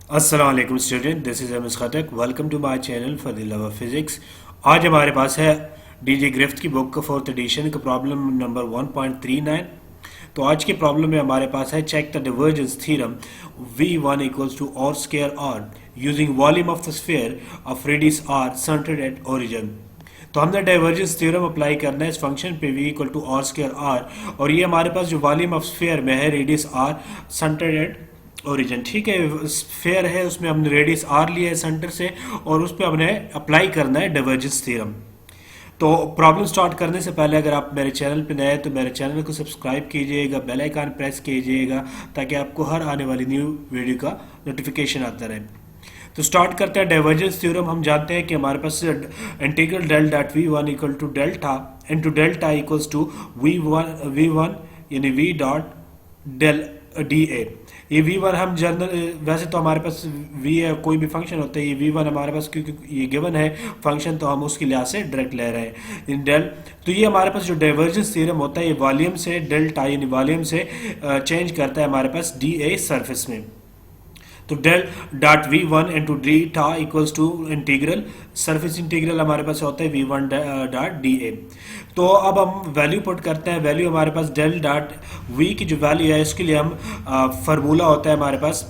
अस्सलाम वालेकुम student, this is M S Khattak. Welcome to my channel for the love of physics. आज हमारे पास है डीजे ग्रिफ्थ की बुक का फोर्थ एडिशन का प्रॉब्लम नंबर 1.39। तो आज के प्रॉब्लम में हमारे पास है check the divergence theorem V1 equals to are square R using volume of the sphere of radius are centred at origin. तो हमने डाइवर्जेंस थ्योरम अप्लाई करना है इस फंक्शन पे v equal to are square r, और ये हमारे पास जो वॉल्यूम ऑफ स्फीयर में है radius are centred at origin. ठीक है, स्फीयर है उसमें हमने रेडियस आर लिया है सेंटर से, और उस पर हमने अप्लाई करना है डाइवर्जेंस थ्योरम। तो प्रॉब्लम स्टार्ट करने से पहले अगर आप मेरे चैनल पे नए हैं तो मेरे चैनल को सब्सक्राइब कीजिएगा, बेल आइकन प्रेस कीजिएगा ताकि आपको हर आने वाली न्यू वीडियो का नोटिफिकेशन आता रहे। तो स्टार्ट करते हैं डाइवर्जेंस थ्योरम। हम जानते हैं कि हमारे पास integral del dot v1 equal to delta into delta equals to v1 यानी v dot del D A. ये v1 हम जनरल, वैसे तो हमारे पास v है, कोई भी फंक्शन होता है, ये v1 हमारे पास क्योंकि ये गिवन है फंक्शन तो हम उसके लिहाज से डायरेक्ट ले रहे हैं इन डेल। तो ये हमारे पास जो डाइवर्जेंस थ्योरम होता है ये वॉल्यूम से डेल्टा यानी वॉल्यूम से चेंज करता है हमारे पास डी ए सरफेस में। तो del dot V one into D tau equals to integral surface integral हमारे पास होता है v1 डॉट डी ए। तो अब हम वैल्यू पुट करते हैं। वैल्यू हमारे पास डेल डॉट वी की जो वैल्यू है इसके लिए हम फार्मूला होता है हमारे पास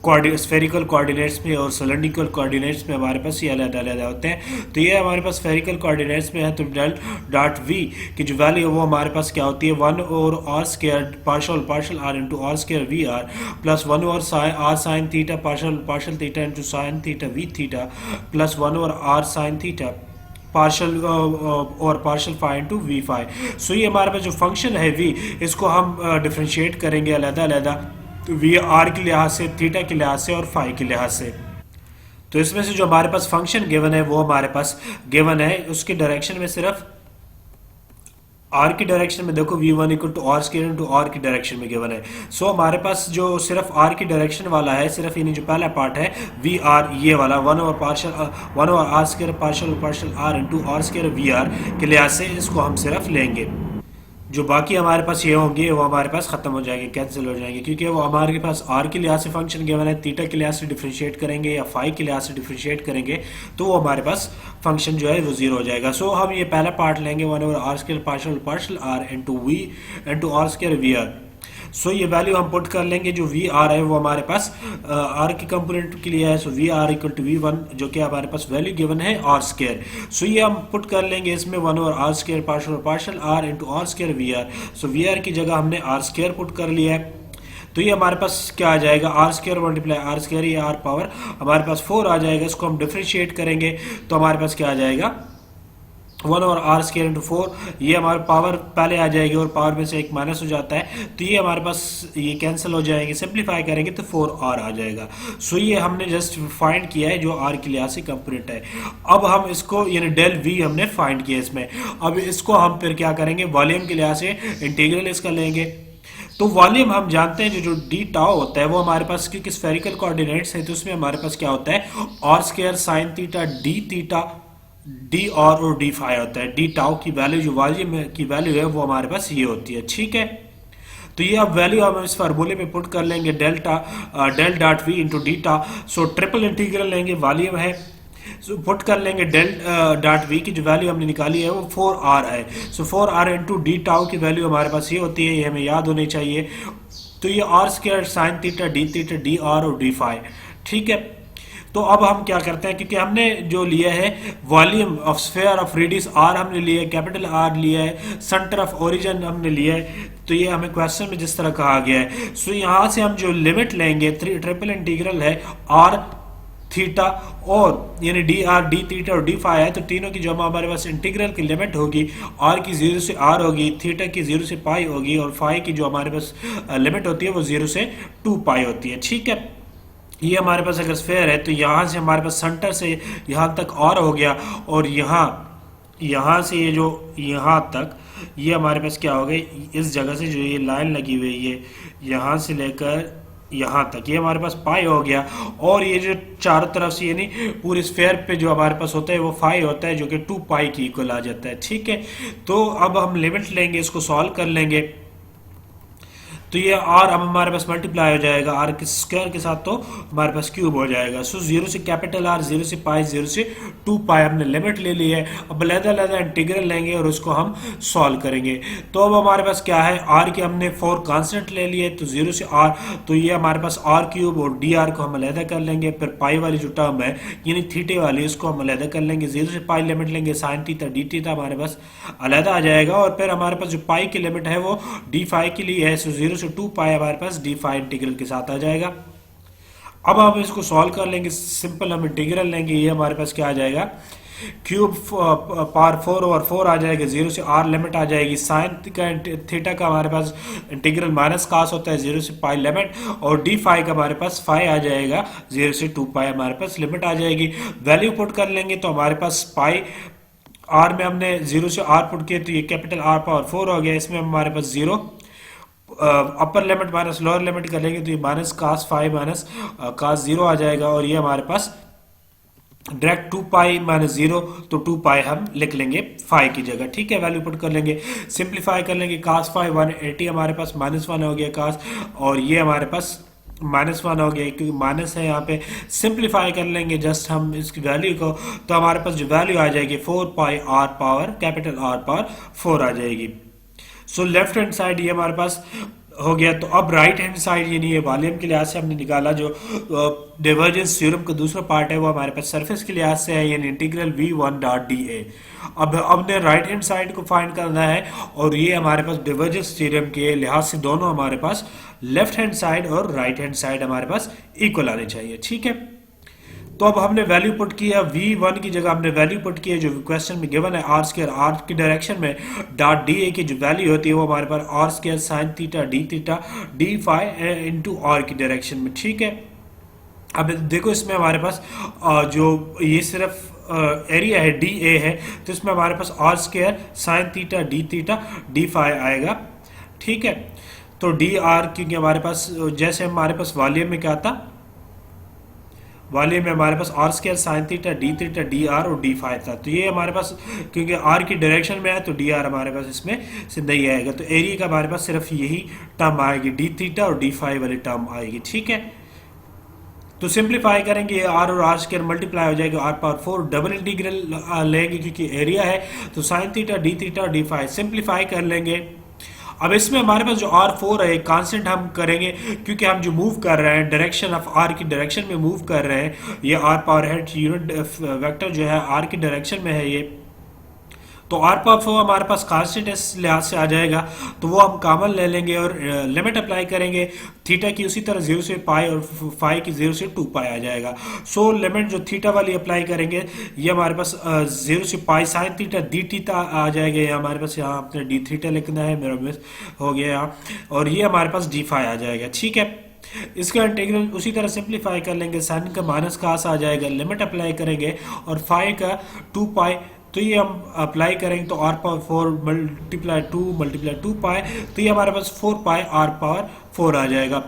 स्फेरिकल कोऑर्डिनेट्स में और सिलेंड्रिकल कोऑर्डिनेट्स में हमारे पास ये अलग अलग होते हैं। तो ये हमारे पास स्फेरिकल कोऑर्डिनेट्स में है तो डेल डॉट वी की जो वैल्यू है वो हमारे पास क्या होती है 1 और are square partial are into are square we R plus 1 और R sine theta partial theta into sine theta V theta plus 1 और आर साइन थीटा पार्शल और partial phi into V phi. So ये हमारे पास जो function है we, इसको हम differentiate करेंगे अलग अलग वी आर के लिहाज से, थीटा के लिहाज से और फाई के लिहाज से। तो इसमें से जो हमारे पास फंक्शन गिवन है वो हमारे पास गिवन है उसके डायरेक्शन में सिर्फ आर की डायरेक्शन में देखो v1 equal to are square into are की डायरेक्शन में गिवन है। सो हमारे पास जो सिर्फ आर की डायरेक्शन वाला है, सिर्फ यानी जो पहला पार्ट है वी आर ये वाला 1 और are square partial are into are square we r के लिहाज से इसको हम सिर्फ लेंगे। जो बाकी हमारे पास ये होंगे वो हमारे पास खत्म हो जाएंगे, कैंसिल हो जाएंगे, क्योंकि वो हमारे पास आर के लिहाज से फंक्शन गिवन है, थीटा के लिहाज से डिफरेंशिएट करेंगे या फाई के लिहाज से डिफरेंशिएट करेंगे तो वो हमारे पास फंक्शन जो है वो जीरो हो जाएगा। सो हम ये पहला पार्ट लेंगे 1 over R square partial are into are square we are. So ये वैल्यू हम पुट कर लेंगे। जो वी आर है वो हमारे पास आर के कंपोनेंट के लिए है, so v r equal to v one जो कि हमारे पास वैल्यू गिवन है आर स्क्वायर। सो ये हम पुट कर लेंगे इसमें 1 और are square partial are into are square we are. So v r की जगह हमने आर स्क्वायर पुट कर लिया है। तो ये हमारे पास क्या आ जाएगा r square multiply r square, ये आर पावर हमारे पास 4 आ जाएगा। इसको हम डिफ्रेंशिएट करेंगे तो हमारे पास क्या आ जाएगा 1 और आर स्क्वायर इंटू 4, ये हमारे पावर पहले आ जाएगी और पावर में से एक माइनस हो जाता है तो ये हमारे पास ये कैंसिल हो जाएंगे, सिंप्लीफाई करेंगे तो 4r आ जाएगा। सो ये हमने जस्ट फाइंड किया है जो आर के लिहाज से कंपोनेंट है। अब हम इसको यानी डेल वी हमने फाइंड किया इसमें। अब इसको हम फिर क्या करेंगे वॉल्यूम के लिहाज से इंटीग्रल इसका लेंगे। तो वॉल्यूम हम जानते हैं जो डी टाउ होता है वो हमारे पास, क्योंकि स्फेरिकल कोऑर्डिनेट्स है तो उसमें हमारे पास क्या होता है are square sine theta D theta d और डी फाई होता है। डी टाउ की वैल्यू जो वॉल्यूम की वैल्यू है वो हमारे पास ये होती है। ठीक है, तो ये अब वैल्यू हम इस फार्मूले में पुट कर लेंगे del dot we into D tau. So triple integral लेंगे, वॉल्यूम है, सो पुट कर लेंगे डेल डॉट वी की जो वैल्यू हमने निकाली है वो 4r है। सो 4r इंटू डी टाउ की वैल्यू हमारे पास ये होती है, ये हमें याद होनी चाहिए। तो ये r square sine theta D R और डी फाई। ठीक है, तो अब हम क्या करते हैं, क्योंकि हमने जो लिया है volume of sphere of radius r हमने लिया है, कैपिटल आर लिया है, सेंटर ऑफ ओरिजिन हमने लिया है, तो ये हमें क्वेश्चन में जिस तरह कहा गया है। सो यहाँ से हम जो लिमिट लेंगे ट्रिपल इंटीग्रल है आर थीटा और यानी डी थीटा और डी फाई है, तो तीनों की जो हमारे पास इंटीग्रल की लिमिट होगी आर की 0 से आर होगी, थीटा की 0 से पाई होगी और फाई की जो हमारे पास लिमिट होती है वो 0 से 2 पाई होती है। ठीक है, ये हमारे पास अगर स्फीयर है तो यहाँ से हमारे पास सेंटर से यहाँ तक और हो गया और यहाँ से ये जो यहाँ तक ये हमारे पास क्या हो गया, इस जगह से जो ये लाइन लगी हुई है यहाँ से लेकर यहाँ तक ये हमारे पास पाई हो गया। और ये जो चारों तरफ से यानी पूरे स्फीयर पे जो हमारे पास होता है वो फाई होता है जो कि 2 पाई की इक्वल आ जाता है। ठीक है, तो अब हम लिमिट लेंगे, इसको सॉल्व कर लेंगे। तो ये आर अब हमारे पास मल्टीप्लाई हो जाएगा आर के स्क्वायर के साथ, तो हमारे पास क्यूब हो जाएगा। सो 0 से कैपिटल आर, 0 से पाई, 0 से 2 पाई हमने लिमिट ले ली है। अब अलग-अलग इंटीग्रल लेंगे और उसको हम सॉल्व करेंगे। तो अब हमारे पास क्या है, आर के हमने 4 कांस्टेंट ले लिए, तो 0 से आर, तो ये हमारे पास आर क्यूब और डी आर को हम अलग कर लेंगे। फिर पाई वाली जो टर्म है यानी थीटे वाली, उसको हम अलग कर लेंगे। 0 से पाई लिमिट लेंगे, साइन थीटा डी थीटा हमारे पास अलग आ जाएगा। और फिर हमारे पास जो पाई की लिमिट है वो डी फाई के लिए है, सो 0 से 2 पाई हमारे पास डी फाई इंटीग्रल के साथ आ जाएगा। अब हम इसको सॉल्व कर लेंगे, सिंपल हम इंटीग्रल लेंगे। ये हमारे पास क्या आ जाएगा, क्यूब पावर 4 ओवर 4 आ जाएगा। 0 से आर लिमिट आ जाएगी, साइन थीटा का हमारे पास इंटीग्रल माइनस कास होता है, 0 से पाई लिमिट, और डी फाई का हमारे पास फाई आ जाएगा। 0 से 2 पाई हमारे पास लिमिट आ जाएगी। वैल्यू पुट कर लेंगे तो हमारे पास पाई आर में हमने 0 से आर पुट किया, तो ये कैपिटल आर पावर 4 हो गया। इसमें हमारे पास 0 upper limit minus lower limit करेंगे तो ये माइनस कास 5 माइनस कास 0 आ जाएगा। और ये हमारे पास डायरेक्ट 2 पाई माइनस 0, तो 2 पाई हम लिख लेंगे 5 की जगह। ठीक है, वैल्यू पुट कर लेंगे, सिंप्लीफाई कर लेंगे। कास 5 180 हमारे पास -1 हो गया कास, और ये हमारे पास -1 हो गया क्योंकि माइनस है यहाँ पे। सिंप्लीफाई कर लेंगे जस्ट हम इसकी वैल्यू को, तो हमारे पास जो वैल्यू आ जाएगी 4 pi R power capital R power 4 आ जाएगी। सो लेफ्ट हैंड साइड ये हमारे पास हो गया। तो अब राइट हैंड साइड यानी ये वॉल्यूम के लिहाज से हमने निकाला, जो डिवर्जेंस थ्योरम का दूसरा पार्ट है वो हमारे पास सरफेस के लिहाज से है, यानी इंटीग्रल v1 डॉट डी ए। अब हमने राइट हैंड साइड को फाइंड करना है, और ये हमारे पास डिवर्जेंस थ्योरम के लिहाज से दोनों हमारे पास लेफ्ट हैंड साइड और राइट हैंड साइड हमारे पास इक्वल आने चाहिए। ठीक है, तो अब हमने वैल्यू पुट किया, v1 की जगह हमने वैल्यू पुट किया जो क्वेश्चन में गिवन है आर स्क्वायर, आर की डायरेक्शन में डॉट डी ए की जो वैल्यू होती है वो हमारे पास R square sine theta D phi into are की डायरेक्शन में। ठीक है, अब देखो इसमें हमारे पास जो ये सिर्फ एरिया है डी ए है, तो इसमें हमारे पास R square sine theta D phi आएगा। ठीक है, तो डी आर क्योंकि हमारे पास जैसे हमारे पास वॉल्यूम में क्या था, वॉल्यूम में हमारे पास R square sine theta D R और डी फाई था। तो ये हमारे पास क्योंकि आर की डायरेक्शन में है तो डी आर हमारे पास इसमें से नहीं आएगा, तो एरिया का हमारे पास सिर्फ यही टर्म आएगी, डी थीटा और डी फाई वाली टर्म आएगी। ठीक है, तो सिंप्लीफाई करेंगे, आर और आर स्क्वायर मल्टीप्लाई हो जाएगा, आर पावर 4 डबल इंटीग्रल लेंगे क्योंकि एरिया है, तो साइन थीटा और डी फाई सिंप्लीफाई कर लेंगे। अब इसमें हमारे पास जो R4 है कांस्टेंट हम करेंगे क्योंकि हम जो मूव कर रहे हैं डायरेक्शन ऑफ R की डायरेक्शन में मूव कर रहे हैं, ये R power head unit vector जो है R की डायरेक्शन में है ये, तो R पावर 4 हमारे पास कांस्टेंट इस लिहाज से आ जाएगा, तो वो हम कॉमन ले लेंगे और लिमिट अप्लाई करेंगे थीटा की उसी तरह 0 से पाई और फाई की 0 से 2 पाई आ जाएगा। सो लिमिट जो थीटा वाली अप्लाई करेंगे ये हमारे पास 0 से pi sine theta D theta आ जाएगा, ये हमारे पास यहाँ अपने डी थीटा लिखना है, मेरा मिस हो गया यहाँ, और ये हमारे पास डी फाई आ जाएगा। ठीक है, इसका इंटीग्रल उसी तरह सिंप्लीफाई कर लेंगे, साइन का माइनस कास आ जाएगा, लिमिट अप्लाई करेंगे और फाई का 2 पाई, तो ये हम अप्लाई करेंगे तो आर पावर 4 मल्टीप्लाई 2 पाई, तो ये हमारे पास 4 पाई आर पावर 4 आ जाएगा।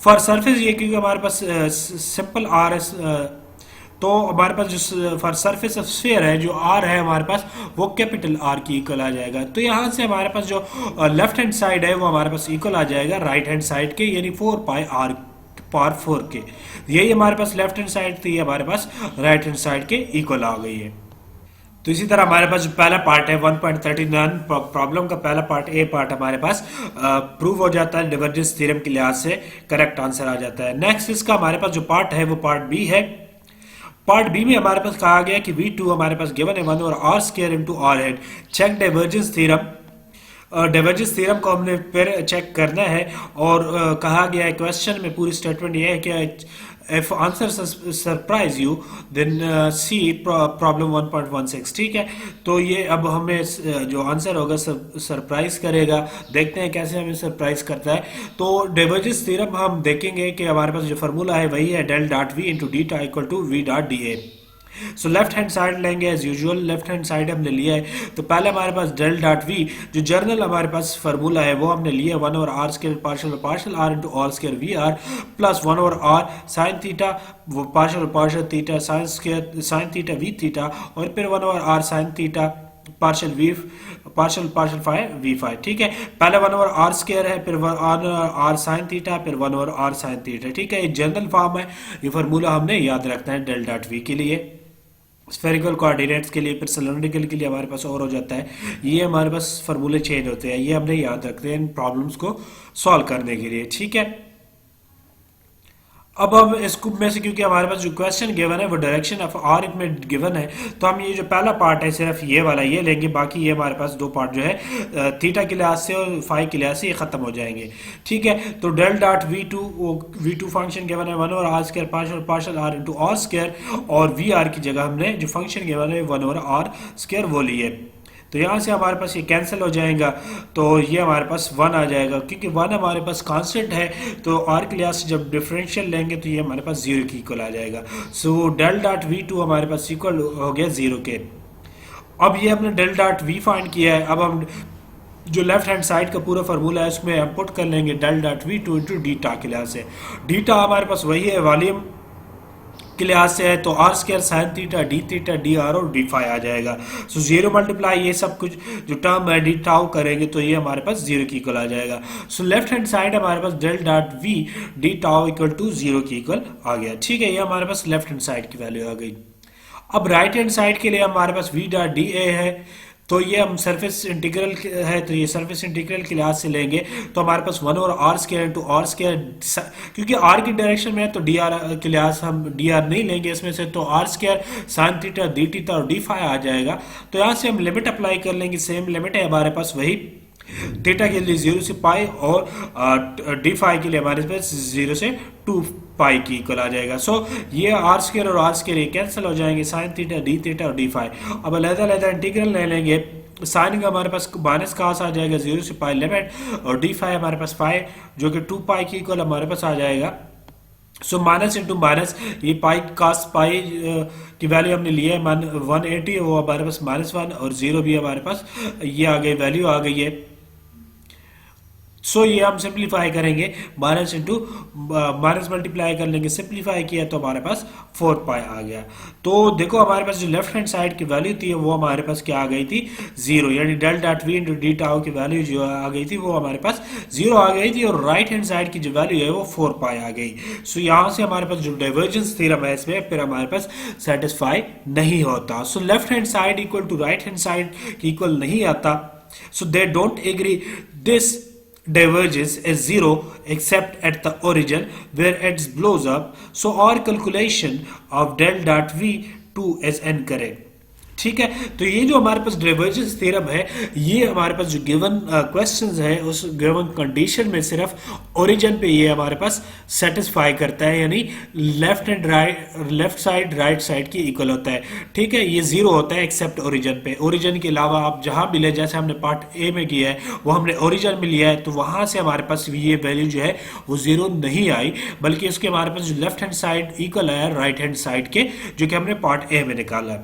फॉर सरफेस ये क्योंकि हमारे पास सिंपल आर एस, तो हमारे पास जो फॉर सरफेस ऑफ स्फीयर है जो आर है हमारे पास वो कैपिटल आर की इक्वल आ जाएगा। तो यहाँ से हमारे पास जो लेफ्ट हैंड साइड है वो हमारे पास इक्वल आ जाएगा राइट हैंड साइड के, यानी 4 पाई आर पावर 4 के। यही हमारे पास लेफ्ट हैंड साइड थी, हमारे पास राइट हैंड साइड के इक्वल आ गई है। तो इसी तरह हमारे पास जो पहला पार्ट है 1.39 प्रॉब्लम का पहला पार्ट ए पार्ट हमारे पास प्रूव हो जाता है, डिवर्जेंस थ्योरम के लिहाज से करेक्ट आंसर आ जाता है। नेक्स्ट इसका हमारे पास जो पार्ट है वो पार्ट बी है। पार्ट बी में हमारे पास कहा गया कि V2 हमारे पास गिवन है 1 और are square into r hat, check divergence theorem. Divergence theorem को हमने फिर चेक करना है, और कहा गया है क्वेश्चन में पूरी स्टेटमेंट ये है कि if answer surprise you then see problem 1.16। ठीक है, तो ये अब हमें जो आंसर होगा सरप्राइज करेगा, देखते हैं कैसे हमें सरप्राइज करता है। तो डाइवर्जेंस थ्योरम हम देखेंगे कि हमारे पास जो फार्मूला है वही है del dot we into D tau equal to V dot D A. So left hand side लेंगे as usual, left hand side हमने लिया है, तो पहले हमारे पास डेल डॉट वी जो जर्नल हमारे पास फार्मूला है वो हमने लिया 1 over R square partial are into are square we R plus 1 over are sine theta वो partial theta sine theta V theta, और फिर 1 over are sine theta partial partial phi v phi. ठीक है, पहले 1/r² है, फिर 1/r sin theta, फिर 1/r sin theta. ठीक है, ये जनरल फॉर्म है, ये फार्मूला हमने याद रखना है डेल डॉट वी के लिए, स्फेरिकल कोऑर्डिनेट्स के लिए, फिर सिलेंड्रिकल के लिए हमारे पास और हो जाता है। ये हमारे पास फार्मूले चेंज होते हैं, ये हमने याद रखते हैं इन प्रॉब्लम्स को सॉल्व करने के लिए। ठीक है, अब हम इसको में से, क्योंकि हमारे पास जो क्वेश्चन गिवन है वो डायरेक्शन ऑफ आर में गिवन है, तो हम ये जो पहला पार्ट है सिर्फ ये वाला ये लेंगे, बाकी ये हमारे पास दो पार्ट जो है थीटा के लिहाज से और फाई के लिहाज से ये खत्म हो जाएंगे। ठीक है, तो del dot v to function given है 1/r² partial are into are square, और वी आर की जगह हमने जो फंक्शन गिवन है 1/r² वो लिए। तो यहाँ से हमारे पास ये कैंसिल हो जाएगा, तो ये हमारे पास 1 आ जाएगा, क्योंकि 1 हमारे पास कांस्टेंट है, तो आर के लिहाज से जब डिफरेंशियल लेंगे तो ये हमारे पास 0 की इक्वल आ जाएगा। सो डेल डॉट वी2 हमारे पास इक्वल हो गया 0 के। अब ये हमने डेल डॉट वी फाइंड किया है, अब हम जो लेफ्ट हैंड साइड का पूरा फार्मूला है उसमें हम पुट कर लेंगे डेल डॉट वी2 इंटू डीटा के लिहाज से। डीटा हमारे पास वही है वॉल्यूम के लिहाज से है, तो r² sin theta D theta D R और डी फाई आ जाएगा। सो 0 मल्टीप्लाई ये सब कुछ जो टर्म है डी टाउ करेंगे तो ये हमारे पास 0 की इक्वल आ जाएगा। सो लेफ्ट हैंड साइड हमारे पास del dot V D tau equal to 0 की इक्वल आ गया। ठीक है, ये हमारे पास लेफ्ट हैंड साइड की वैल्यू आ गई। अब राइट हैंड साइड के लिए हमारे पास वी डॉट डी ए है, तो ये हम सरफेस इंटीग्रल है, तो ये सरफेस इंटीग्रल के लिहाज से लेंगे तो हमारे पास 1/r² इंटू r², क्योंकि r की डायरेक्शन में है तो dr के लिहाज हम dr नहीं लेंगे इसमें से, तो r² sin theta D theta और डी फाई आ जाएगा। तो यहाँ से हम लिमिट अप्लाई कर लेंगे, सेम लिमिट है हमारे पास वही, थीटा के लिए 0 से पाई और डी फाई के लिए हमारे पास 0 से 2 पाई की इक्वल आ जाएगा। सो ये r² और r² कैंसिल हो जाएंगे, साइन थीटा डी थीटा और डी फाई। अब अलग-अलग इंटीग्रल ले लेंगे, साइन का हमारे पास माइनस कास आ जाएगा 0 से पाई लिमिट, और डी फाई हमारे पास फाई जो कि 2 पाई की इक्वल हमारे पास आ जाएगा। सो माइनस इंटू माइनस, ये पाई कास पाई की वैल्यू हमने लिया है 180, वो हमारे पास -1, और 0 भी हमारे पास ये आ गई वैल्यू आ गई है। सो ये हम सिंप्लीफाई करेंगे, माइनस इंटू माइनस मल्टीप्लाई कर लेंगे, सिंप्लीफाई किया तो हमारे पास 4 पाई आ गया। तो देखो हमारे पास जो लेफ्ट हैंड साइड की वैल्यू थी वो हमारे पास क्या आ गई थी 0, यानी del dot we into d tau की वैल्यू जो आ गई थी वो हमारे पास 0 आ गई थी, और राइट हैंड साइड की जो वैल्यू है वो 4 पाई आ गई। सो यहाँ से हमारे पास जो डाइवर्जेंस थ्योरम है इसमें फिर हमारे पास सेटिस्फाई नहीं होता। So left hand side equal to right hand side की इक्वल नहीं आता, so they don't agree, this divergence is 0 except at the origin where it blows up, so our calculation of del dot v2 is incorrect। ठीक है, तो ये जो हमारे पास divergence theorem है ये हमारे पास जो गिवन क्वेश्चंस है उस गिवन कंडीशन में सिर्फ ओरिजिन पे ये हमारे पास सेटिस्फाई करता है, यानी left and right, left side right side की इक्वल होता है। ठीक है, ये 0 होता है एक्सेप्ट ओरिजिन पे। ओरिजिन के अलावा आप जहां मिले, जैसे हमने पार्ट ए में किया है वो हमने ओरिजिन में लिया है, तो वहां से हमारे पास ये वैल्यू जो है वो 0 नहीं आई, बल्कि उसके हमारे पास जो लेफ्ट हैंड साइड इक्वल आया राइट हैंड साइड के, जो कि हमने पार्ट ए में निकाला।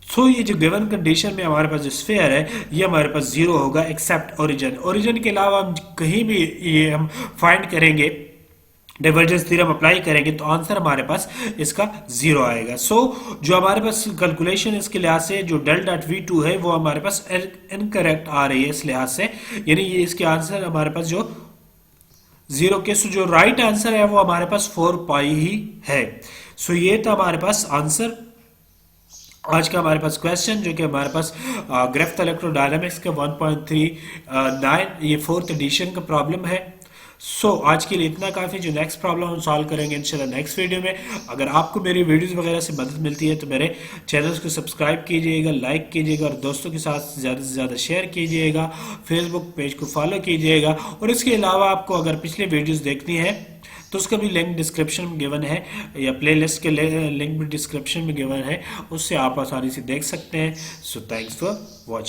सो ये जो गिवन कंडीशन में हमारे पास जो स्फीयर है ये हमारे पास 0 होगा एक्सेप्ट ओरिजिन। ओरिजिन के अलावा हम कहीं भी ये हम फाइंड करेंगे, डाइवर्जेंस थ्योरम अप्लाई करेंगे तो आंसर हमारे पास इसका 0 आएगा। सो जो हमारे पास कैलकुलेशन इसके लिहाज से जो डेल डॉट v2 है वो हमारे पास इनकरेक्ट आ रही है इस लिहाज से, यानी ये इसके आंसर हमारे पास जो 0 के, सो जो राइट आंसर है वो हमारे पास 4 पाई ही है। सो ये था हमारे पास आंसर आज का हमारे पास क्वेश्चन, जो कि हमारे पास ग्राफ इलेक्ट्रोडायनामिक्स का 1.39 ये 4th एडिशन का प्रॉब्लम है। सो आज के लिए इतना काफ़ी, जो नेक्स्ट प्रॉब्लम हम सॉल्व करेंगे इंशाल्लाह नेक्स्ट वीडियो में। अगर आपको मेरी वीडियोस वगैरह से मदद मिलती है तो मेरे चैनल्स को सब्सक्राइब कीजिएगा, लाइक कीजिएगा, और दोस्तों के साथ ज़्यादा से ज़्यादा शेयर कीजिएगा, फेसबुक पेज को फॉलो कीजिएगा। और इसके अलावा आपको अगर पिछले वीडियोज़ देखनी है तो उसका भी लिंक डिस्क्रिप्शन में गिवन है, या प्लेलिस्ट के लिंक भी डिस्क्रिप्शन में गिवन है, उससे आप आसानी से देख सकते हैं। So thanks for watching.